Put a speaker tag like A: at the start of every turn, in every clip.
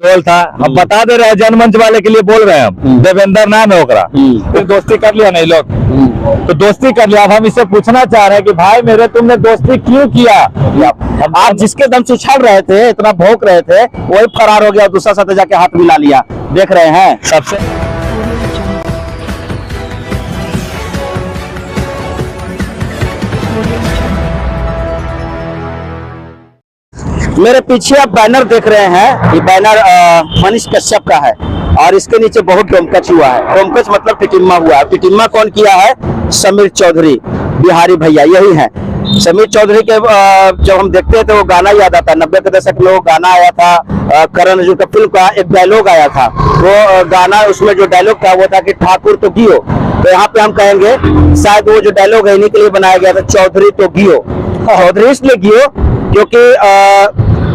A: बोल था हम बता दे रहे हैं, जनमंच वाले के लिए बोल रहे हैं हम। देवेंद्र नाम है ओकरा। फिर दोस्ती कर लिया नहीं लोग, तो दोस्ती कर लिया। अब हम इससे पूछना चाह रहे हैं कि भाई मेरे तुमने दोस्ती क्यों किया?
B: आप जिसके दम से उछल रहे थे, इतना भौंक रहे थे, वही फरार हो गया, दूसरा साथ जाके हाथ मिला लिया। देख रहे हैं
A: सबसे
B: मेरे पीछे आप बैनर देख रहे हैं, ये बैनर मनीष कश्यप का है और इसके नीचे बहुत डोमकच हुआ है। डोमकच मतलब टिटिम्मा हुआ है। टिटिम्मा कौन किया है? समीर चौधरी, बिहारी भैया यही है। समीर चौधरी के जब हम देखते हैं तो वो गाना याद आता है, 90 के दशक में वो गाना आया था, करण अर्जुन का फिल्म का एक डायलॉग आया था। वो गाना, उसमें जो डायलॉग था वो था कि ठाकुर तो गियो। तो यहाँ पे हम कहेंगे शायद वो जो डायलॉग है इन्हीं के लिए बनाया गया था, चौधरी तो गियो। चौधरी इसलिए गियो क्योंकि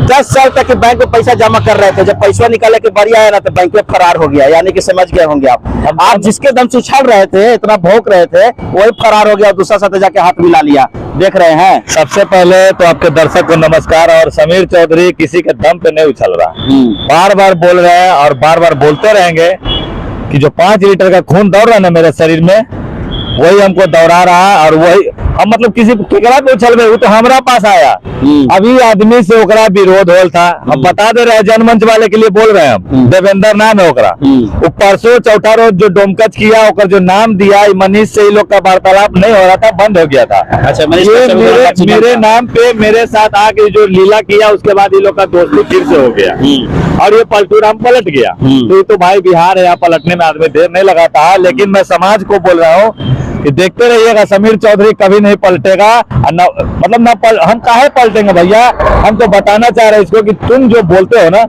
B: 10 साल तक बैंक में पैसा जमा कर रहे थे, जब पैसा निकाले के बारी आया ना तो बैंक में फरार हो गया। यानी कि समझ गए होंगे आप जिसके दम से उछल रहे थे, इतना भौंक रहे थे, वही फरार हो गया, दूसरा साथ जाके हाथ मिला लिया। देख रहे हैं।
A: सबसे पहले तो आपके दर्शक को नमस्कार। और समीर चौधरी किसी के दम पे नहीं उछल रहा, बार बार बोल रहे हैं और बार बार बोलते रहेंगे कि जो 5 लीटर का खून दौड़ रहा है ना मेरे शरीर में, वही हमको दौड़ा रहा है। और वही हम मतलब किसी केकरा को उछल में, वो तो हमारा पास आया। अभी आदमी से ओकरा विरोध होल था, हम बता दे रहे हैं, जनमंच वाले के लिए बोल रहे हैं हम। देवेंद्र नाम है ओकरा। वो परसों चौथा रोज जो डोमकच किया, ओकर जो नाम दिया, मनीष से ही लोग का वार्तालाप नहीं हो रहा था, बंद हो गया था। अच्छा, मेरे नाम पे मेरे साथ आके जो लीला किया, उसके बाद ये लोग का दोस्ती फिर से हो गया और ये पलटू राम पलट गया। तो ये तो भाई बिहार है, यहाँ पलटने में आदमी देर नहीं लगाता है। लेकिन मैं समाज को बोल रहा हूँ कि देखते रहिएगा, समीर चौधरी कभी नहीं पलटेगा। हम काहे पलटेंगे भैया? हम तो बताना चाह रहे हैं इसको कि तुम जो बोलते हो ना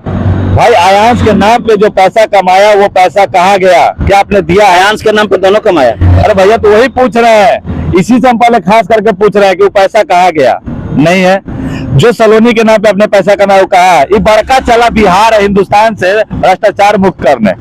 A: भाई, आयांश के नाम पे जो पैसा कमाया, वो पैसा कहाँ गया? क्या आपने दिया?
B: आयांश के नाम पे दोनों कमाया।
A: अरे भैया तो वही पूछ रहे हैं, इसी से हम पहले खास करके पूछ रहे हैं कि वो पैसा कहाँ गया। नहीं है जो सलोनी के नाम पे अपने पैसा कमाया, वो कहा है। ये बड़का चला बिहार है हिंदुस्तान से भ्रष्टाचार मुक्त करने,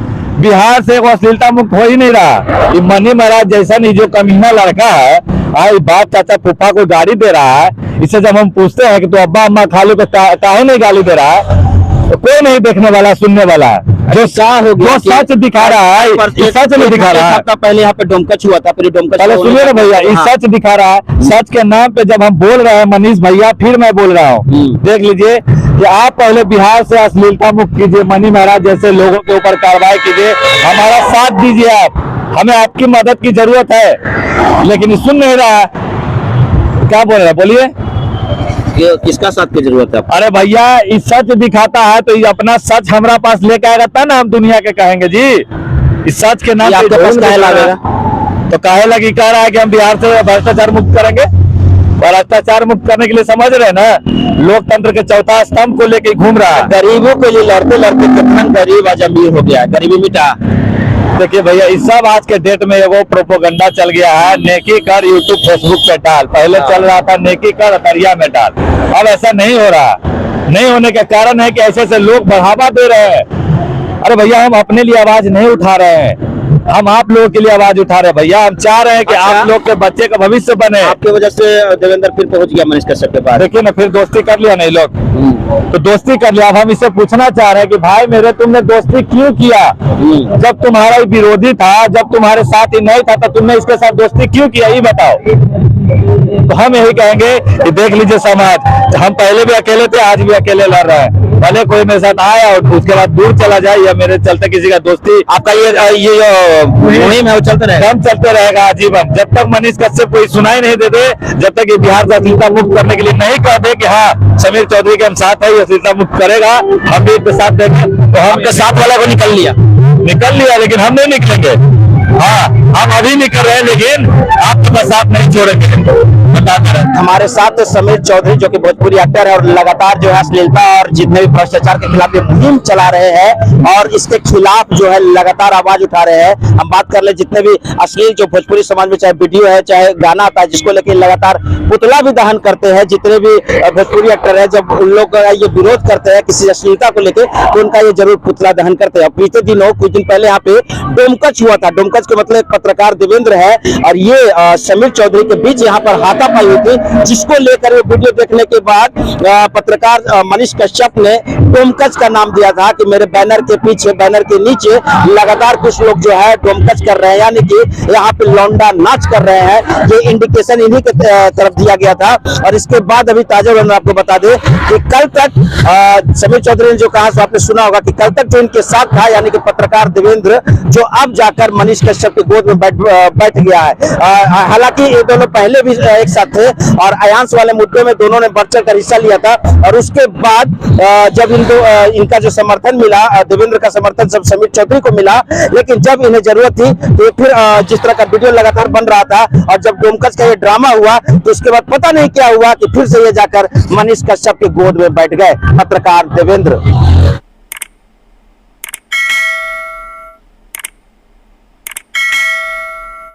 A: बिहार से वो अश्लीलता मुक्त हो ही नहीं रहा। ये मनी महाराज जैसा नहीं जो कमीना लड़का है, बाप चाचा फूफा को गाड़ी दे रहा है। इससे जब हम पूछते हैं कि तो अब्बा अम्मा खालू को काहे नहीं गाली दे रहा है, तो कोई नहीं देखने वाला, सुनने वाला है। जो सच दिखा रहा है, सच नहीं दिखा रहा है।
B: पहले यहाँ पे डोमकच हुआ था, फिर डोमकच
A: सुनिए ना भैया, ये सच दिखा रहा है। सच के नाम पे जब हम बोल रहे हैं मनीष भैया, फिर मैं बोल रहा हूँ, देख लीजिए कि आप पहले बिहार से अश्लीलता मुक्त कीजिए, मनी महाराज जैसे लोगों के ऊपर कार्रवाई कीजिए, हमारा साथ दीजिए। आप, हमें आपकी मदद की जरूरत है, लेकिन सुन नहीं रहा। क्या बोल रहा है, बोलिए।
B: किसका साथ की जरूरत है?
A: अरे भैया, इस सच दिखाता है तो ये अपना सच हमारा पास लेके आएगा तब ना हम दुनिया के कहेंगे जी। इस सच के नाम पे तो काहे लगी कह रहा है कि हम बिहार से भ्रष्टाचार मुक्त करेंगे। भ्रष्टाचार मुक्त करने के लिए समझ रहे हैं ना, लोकतंत्र के चौथा स्तंभ को लेके घूम रहा है।
B: गरीबों के लिए लड़ते लड़ते कितना गरीब आज अमीर हो गया, गरीबी मिटा।
A: देखिए भैया, इस सब आज के डेट में एगो प्रोपोगंडा चल गया है, नेकी कर यूट्यूब फेसबुक पे डाल। पहले चल रहा था नेकी कर अतरिया में डाल, अब ऐसा नहीं हो रहा। नहीं होने का कारण है कि ऐसे ऐसे लोग बढ़ावा दे रहे हैं। अरे भैया, हम अपने लिए आवाज नहीं उठा रहे हैं, हम आप लोगों के लिए आवाज उठा रहे हैं भैया। हम चाह रहे हैं कि आप लोग के बच्चे का भविष्य बने।
B: आपकी वजह से देवेंद्र फिर पहुंच गया मनीष कश्यप के पास।
A: देखिए ना, फिर दोस्ती कर लिया नहीं लोग, तो दोस्ती कर लिया। अब हम इससे पूछना चाह रहे हैं कि भाई मेरे तुमने दोस्ती क्यों किया? जब तुम्हारा विरोधी था, जब तुम्हारे साथ ही नहीं था, तो तुमने इसके साथ दोस्ती क्यों किया, ये बताओ। तो हम यही कहेंगे कि देख लीजिए समाज, हम पहले भी अकेले थे, आज भी अकेले लड़ रहे हैं। भले कोई मेरे साथ आया और उसके बाद दूर चला जाए, या मेरे चलते किसी का दोस्ती,
B: आपका ये जो मुहिम है वो चलते रहेगा,
A: हम चलते रहेगा आजीवन। जब तक मनीष कश्यप कोई सुनाई नहीं देते, जब तक ये बिहार से अश्लीलता मुक्त करने के लिए नहीं कह दे कि हाँ समीर चौधरी के हम साथ है, ये अश्लीलता मुक्त करेगा, हम भी इनके साथ देंगे। तो हमके साथ वाला को निकल लिया, लेकिन हम नहीं निकलेंगे। हाँ, हम अभी निकल रहे हैं, लेकिन आपके साथ नहीं छोड़ेंगे।
B: हमारे साथ समीर चौधरी जो कि भोजपुरी एक्टर है और लगातार जो है अश्लीलता और जितने भी भ्रष्टाचार के खिलाफ ये मुहिम चला रहे हैं और इसके खिलाफ जो है लगातार आवाज उठा रहे हैं। हम बात कर ले जितने भी अश्लील जो भोजपुरी समाज में चाहे वीडियो है चाहे गाना आता है, जिसको लेकर लगातार पुतला भी दहन करते हैं। जितने भी भोजपुरी एक्टर है, जब उन लोग ये विरोध करते हैं किसी अश्लीलता को लेकर, तो उनका ये जरूर पुतला दहन करते हैं। बीते दिनों कुछ दिन पहले यहाँ पे डोमकच हुआ था। डोमकच के मतलब पत्रकार देवेंद्र है और ये समीर चौधरी के बीच यहाँ पर हाथापाई हुई थी जिसको लेकर ये वीडियो देखने के बाद पत्रकार मनीष कश्यप ने डोमकच का नाम दिया था कि मेरे बैनर के पीछे, बैनर के नीचे लगातार कुछ लोग जो है डोमकच कर रहे हैं, यानी कि यहाँ पे लौंडा नाच कर रहे हैं। ये इंडिकेशन इन्हीं के तरफ दिया गया था। और इसके बाद अभी ताजा खबर आपको बता दें कि कल तक समीर चौधरी ने जो कहा सो आपने सुना होगा कि कल तक जो इनके साथ था, यानी कि पत्रकार देवेंद्र, जो अब जाकर मनीष कश्यप की गोद में बैठ गया है। हालांकि ये दोनों पहले भी एक साथ थे और अयांश वाले मुद्दे में दोनों ने बढ़ चढ़ कर हिस्सा लिया था। और उसके बाद जब इनका जो समर्थन मिला, देवेंद्र का समर्थन जब समीर चौधरी को मिला, लेकिन जब इन्हें जरूरत थी तो फिर जिस तरह का वीडियो लगातार बन रहा था और जब डोमकच का ये ड्रामा हुआ तो उसके बाद पता नहीं क्या हुआ कि फिर से ये जाकर मनीष कश्यप की गोद में बैठ गए पत्रकार देवेंद्र।